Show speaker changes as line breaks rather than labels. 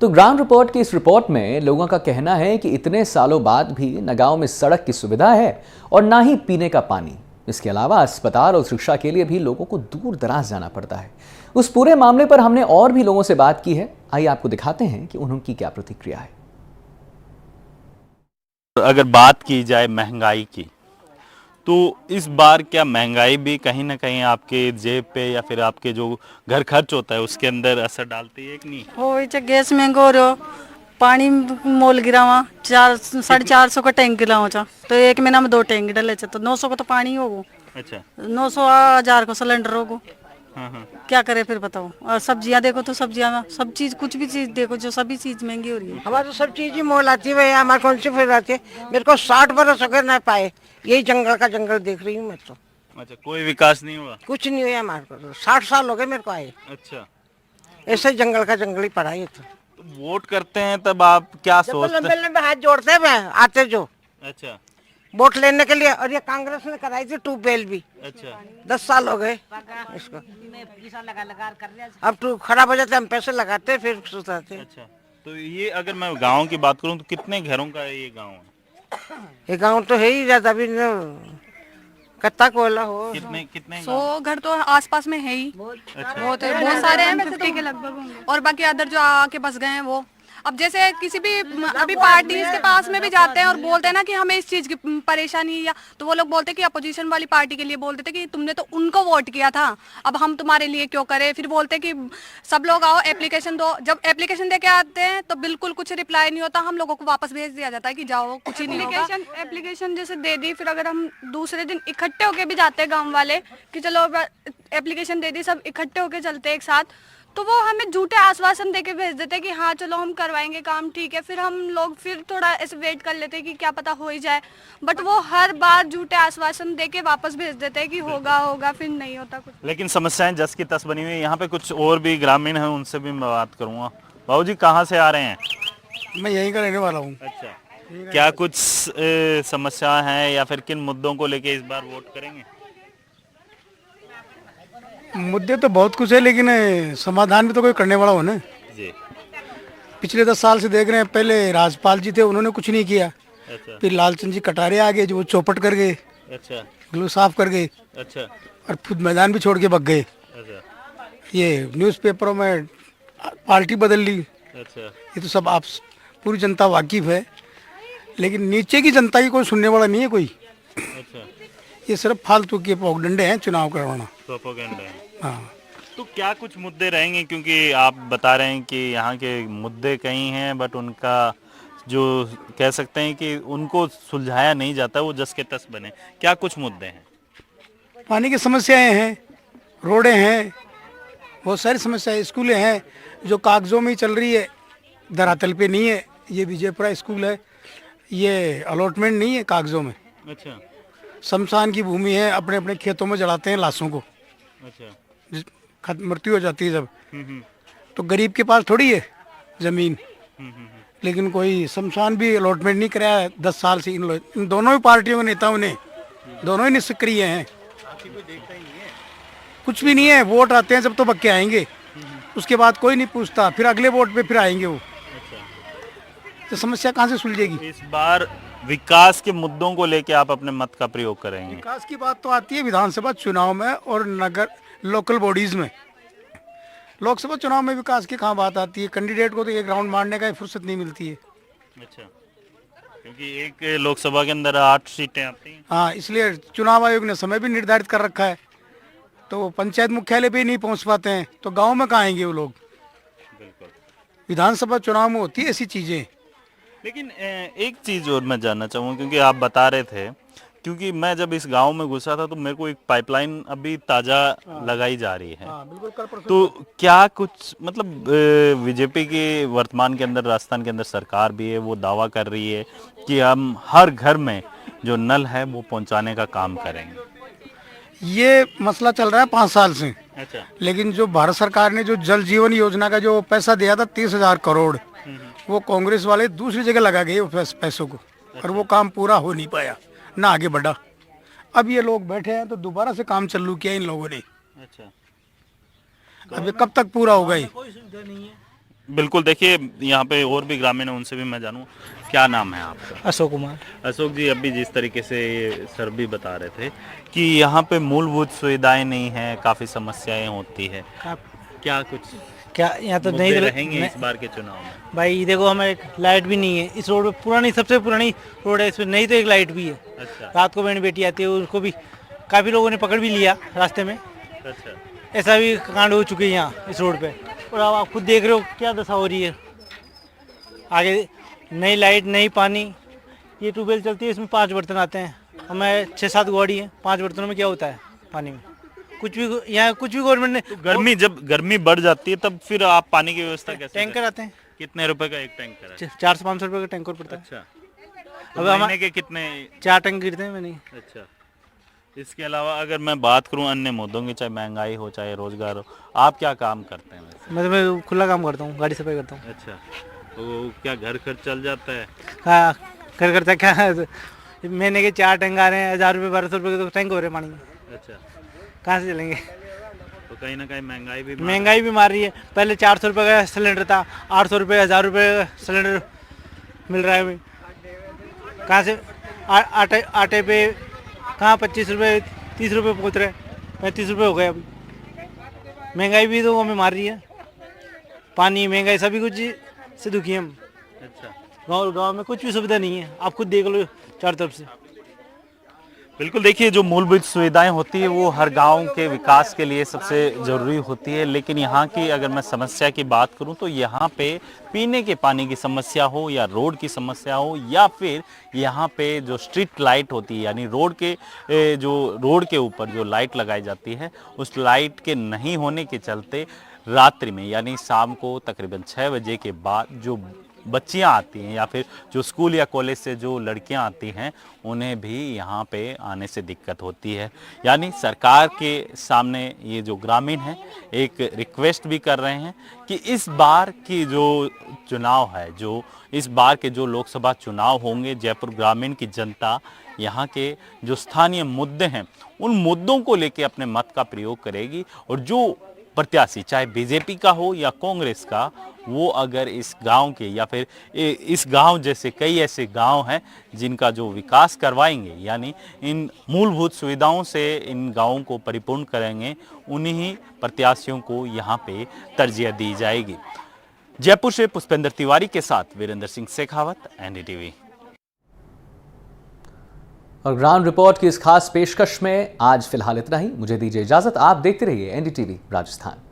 तो ground report की इस रिपोर्ट में लोगों का कहना है कि इतने सालों बाद भी न गांव में सड़क की सुविधा है और ना ही पीने का पानी। इसके अलावा अस्पताल और शिक्षा के लिए भी लोगों को दूर दराज जाना पड़ता है। उस पूरे मामले पर हमने और भी लोगों से बात की है। आइए आपको दिखाते हैं कि उनकी क्या प्रतिक्रिया है।
अगर बात की जाए महंगाई की, तो इस बार क्या महंगाई भी कहीं ना कहीं आपके जेब पे या फिर आपके जो घर खर्च होता है उसके अंदर असर डालती है कि नहीं?
हो गैस महंगो हो रहो, पानी मोल गिरा हुआ 400-450 का टैंक गिरा हुआ, तो एक महीना में 2 टैंक डले तो 900 का तो पानी होगो।
अच्छा,
900-1000 का सिलेंडर होगो।
हाँ।
क्या करे फिर बताओ। और सब्जियां देखो तो सब्जियां में सब चीज, कुछ भी चीज देखो, जो सभी चीज महंगी हो रही है।
हमारे तो सब चीज ही मोल आती है भैया, हमारे कौन सी फिर आती है। मेरे को 60 बरस हो गए ना पाए, यही जंगल का जंगल देख रही हूँ मैं तो।
अच्छा, कोई विकास नहीं हुआ?
कुछ नहीं हुआ हमारे को तो, 60 साल हो गए मेरे को आए।
अच्छा,
ऐसे ही जंगल का जंगल ही पड़ा है तो
वोट करते हैं तब आप क्या सोचते
लंबे
हैं?
लंबे हाथ जोड़ते हैं आते जो
अच्छा,
वोट लेने के लिए। और ये कांग्रेस ने कराई थी ट्यूबवेल भी,
अच्छा,
10 साल हो गए इसको। अब टू खराब हो जाते हम पैसे लगाते फिर सुधारते।
अच्छा। तो ये अगर मैं गांव की बात करूं तो कितने घरों का ये गांव है?
ये गाँव तो है ही ज्यादा भी कत्ता कोयला हो।
कितने कितने
100 घर तो आसपास में है ही। बहुत सारे हैं, 50 के लगभग होंगे। और बाकी अदर जो आके बस गए हैं वो, अब जैसे किसी भी अभी पार्टी के पास में भी जाते हैं और बोलते हैं ना कि हमें इस चीज की परेशानी है, या तो वो लोग बोलते हैं कि अपोजिशन वाली पार्टी के लिए बोलते थे कि तुमने तो उनको वोट किया था, अब हम तुम्हारे लिए क्यों करें। फिर बोलते हैं कि सब लोग आओ एप्लीकेशन दो। जब एप्लीकेशन दे के आते हैं तो बिल्कुल कुछ रिप्लाई नहीं होता, हम लोगों को वापस भेज दिया जाता है कि जाओ, कुछ ही नहीं होगा। एप्लीकेशन जैसे दे दी, फिर अगर हम दूसरे दिन इकट्ठे होके भी जाते हैं गाँव वाले कि चलो एप्लीकेशन दे दी, सब इकट्ठे होके चलते एक साथ, तो वो हमें झूठे आश्वासन देके भेज देते हैं कि हाँ चलो हम करवाएंगे काम, ठीक है। फिर हम लोग फिर थोड़ा ऐसे वेट कर लेते हैं कि क्या पता हो ही जाए, बट वो हर बार झूठे आश्वासन देके वापस भेज देते हैं कि होगा, फिर नहीं होता कुछ।
लेकिन समस्याएं जस की तस बनी हुई है। यहाँ पे कुछ और भी ग्रामीण हैं, उनसे भी मैं बात करूंगा। बाबू जी, कहाँ से आ रहे हैं?
मैं यहीं का रहने वाला हूँ।
अच्छा, क्या कुछ समस्या है या फिर किन मुद्दों को लेके इस बार वोट करेंगे?
मुद्दे तो बहुत कुछ है, लेकिन समाधान भी तो कोई करने वाला हो ना
जी।
पिछले 10 साल से देख रहे हैं, पहले राजपाल जी थे, उन्होंने कुछ नहीं किया।
अच्छा,
फिर लालचंद जी कटारे आ गए, जो वो चौपट कर गए,
अच्छा,
ग्लू साफ कर गए,
अच्छा,
और खुद मैदान भी छोड़ के भग गए।
अच्छा,
ये न्यूज़पेपरों में पार्टी बदल ली,
अच्छा,
ये तो सब आप पूरी जनता वाकिफ है, लेकिन नीचे की जनता की कोई सुनने वाला नहीं है कोई।
अच्छा।
ये सिर्फ फालतू के पगडंडे हैं चुनाव करवाना।
प्रोपेगेंडा है।
हाँ,
तो क्या कुछ मुद्दे रहेंगे, क्योंकि आप बता रहे हैं कि यहाँ के मुद्दे कई हैं, बट उनका जो कह सकते हैं कि उनको सुलझाया नहीं जाता, वो जस के तस बने। क्या कुछ मुद्दे हैं?
पानी की समस्याएं हैं, रोडें हैं, बहुत सारी समस्याएं, स्कूलें हैं जो कागजों में ही चल रही है, धरातल पे नहीं है। ये विजयपुरा स्कूल है, ये अलॉटमेंट नहीं है कागजों में।
अच्छा,
शमशान की भूमि है, अपने अपने खेतों में जलाते हैं लाशों को,
अच्छा,
मृत्यु हो जाती है जब।
हम्म,
तो गरीब के पास थोड़ी है जमीन,
हम्म।
लेकिन कोई शमशान भी अलॉटमेंट नहीं कराया है 10 साल से। इन दोनों ही पार्टियों के नेताओं ने, दोनों ही निष्क्रिय हैं, कुछ भी नहीं है। वोट आते हैं जब तो बक्के आएंगे, उसके बाद कोई नहीं पूछता, फिर अगले वोट पे फिर आएंगे वो। तो समस्या कहाँ से सुलझेगी?
इस बार विकास के मुद्दों को लेके आप अपने मत का प्रयोग करेंगे?
विकास की बात तो आती है विधानसभा चुनाव में और नगर लोकल बॉडीज में। लोकसभा चुनाव में विकास की कहाँ बात आती है? कैंडिडेट को तो एक राउंड मारने का फुर्सत नहीं मिलती है।
अच्छा, क्योंकि एक लोकसभा के अंदर 8 सीटें आती हैं।
हाँ, इसलिए चुनाव आयोग ने समय भी निर्धारित कर रखा है, तो वो पंचायत मुख्यालय पे ही नहीं पहुंच पाते हैं, तो गांव में कहाँ आएंगे वो लोग?
बिल्कुल।
विधानसभा चुनाव में होती है ऐसी चीजें।
लेकिन एक चीज और मैं जानना चाहूँगा, क्योंकि आप बता रहे थे, क्योंकि मैं जब इस गांव में घुसा था तो मेरे को एक पाइपलाइन अभी ताजा लगाई जा रही है।
बिल्कुल, कल परसों।
तो क्या कुछ मतलब बीजेपी की वर्तमान के अंदर, राजस्थान के अंदर सरकार भी है, वो दावा कर रही है कि हम हर घर में जो नल है वो पहुंचाने का काम करेंगे।
ये मसला चल रहा है 5 साल से।
अच्छा,
लेकिन जो भारत सरकार ने जो जल जीवन योजना का जो पैसा दिया था 30,000 करोड़, वो कांग्रेस वाले दूसरी जगह लगा गए वो पैसों को, और वो काम पूरा हो नहीं पाया, ना आगे बढ़ा। अब ये लोग बैठे हैं तो दोबारा से काम चालू किया इन लोगों ने।
अच्छा।
अब ये कब तक पूरा होगा?
बिल्कुल, देखिए यहाँ पे और भी ग्रामीण है, उनसे भी मैं जानूँ। क्या नाम है आपका?
अशोक कुमार।
अशोक जी, अभी जिस तरीके से ये सर भी बता रहे थे कि यहाँ पे मूलभूत सुविधाएं नहीं हैं, काफ़ी समस्याएं होती है, क्या कुछ
क्या यहाँ तो नहीं
मुद्दे रहेंगे इस बार के चुनाव में?
भाई देखो, हमें एक लाइट भी नहीं है इस रोड पे, पुरानी सबसे पुरानी रोड है, इसमें नहीं तो एक लाइट भी है।
अच्छा
रात को बहन बेटी आती है, उनको भी काफ़ी लोगों ने पकड़ भी लिया रास्ते में।
अच्छा।
ऐसा भी कांड हो चुके हैं यहाँ इस रोड पे, और अब आप खुद देख रहे हो क्या दशा हो रही है। आगे नई लाइट, नई पानी, ये ट्यूबवेल चलती है, इसमें 5 बर्तन आते हैं, हमें 6-7 गाड़ी है, 5 बर्तनों में क्या होता है पानी में? कुछ भी यहाँ कुछ भी गवर्नमेंट ने
गर्मी, जब गर्मी बढ़ जाती है तब फिर आप पानी की व्यवस्था कैसे
टैंकर
करते
आते हैं,
हैं? कितने रुपए का एक टैंकर है?
400-500 रुपये का टैंकर पड़ता है।
अच्छा,
अब
अब
हम
महीने के कितने?
4 टैंक गिरते हैं मैंने।
अच्छा। इसके अलावा अगर मैं बात करूं अन्य मुद्दों की, चाहे महंगाई हो चाहे रोजगार हो, आप क्या काम करते हैं वैसे?
मैं खुला काम करता हूँ, गाड़ी सफाई करता हूँ।
अच्छा, तो क्या घर खर्च चल जाता है?
हाँ, कर करता क्या है, महीने के 4 टैंक आ रहे हैं, 1000 रुपये 1200 रुपये के तो टैंक हो रहे हैं पानी के।
अच्छा,
कहाँ से चलेंगे?
तो कहीं ना कहीं
महंगाई भी मार रही है। पहले 400 रुपये का सिलेंडर था, 800 रुपये 1000 रुपये का सिलेंडर मिल रहा है अभी। कहाँ से आटे पे कहाँ 25 रुपये 30 रुपये पहुँच रहे हैं, 35 रुपये हो गए अभी। महंगाई भी तो हमें मार रही है, पानी, महंगाई, सभी कुछ से दुखी हैं हम।
अच्छा,
गाँव में कुछ भी सुविधा नहीं है, आप खुद देख लो चारों तरफ से।
बिल्कुल, देखिए जो मूलभूत सुविधाएं होती है वो हर गांव के विकास के लिए सबसे ज़रूरी होती है, लेकिन यहाँ की अगर मैं समस्या की बात करूँ तो यहाँ पे पीने के पानी की समस्या हो या रोड की समस्या हो या फिर यहाँ पे जो स्ट्रीट लाइट होती है, यानी रोड के ऊपर जो लाइट लगाई जाती है, उस लाइट के नहीं होने के चलते रात्रि में यानी शाम को तकरीबन 6 बजे के बाद जो बच्चियां आती हैं या फिर जो स्कूल या कॉलेज से जो लड़कियां आती हैं, उन्हें भी यहाँ पे आने से दिक्कत होती है। यानी सरकार के सामने ये जो ग्रामीण हैं एक रिक्वेस्ट भी कर रहे हैं कि इस बार की जो चुनाव है, जो इस बार के जो लोकसभा चुनाव होंगे, जयपुर ग्रामीण की जनता यहाँ के जो स्थानीय मुद्दे हैं उन मुद्दों को लेकर अपने मत का प्रयोग करेगी, और जो प्रत्याशी चाहे बीजेपी का हो या कांग्रेस का, वो अगर इस गांव के या फिर इस गांव जैसे कई ऐसे गांव हैं जिनका जो विकास करवाएंगे, यानी इन मूलभूत सुविधाओं से इन गांवों को परिपूर्ण करेंगे, उन्हीं प्रत्याशियों को यहां पे तरजीह दी जाएगी। जयपुर से पुष्पेंद्र तिवारी के साथ वीरेंद्र सिंह शेखावत, एनडीटीवी।
और ग्राउंड रिपोर्ट की इस खास पेशकश में आज फिलहाल इतना ही। मुझे दीजिए इजाजत, आप देखते रहिए एनडीटीवी राजस्थान।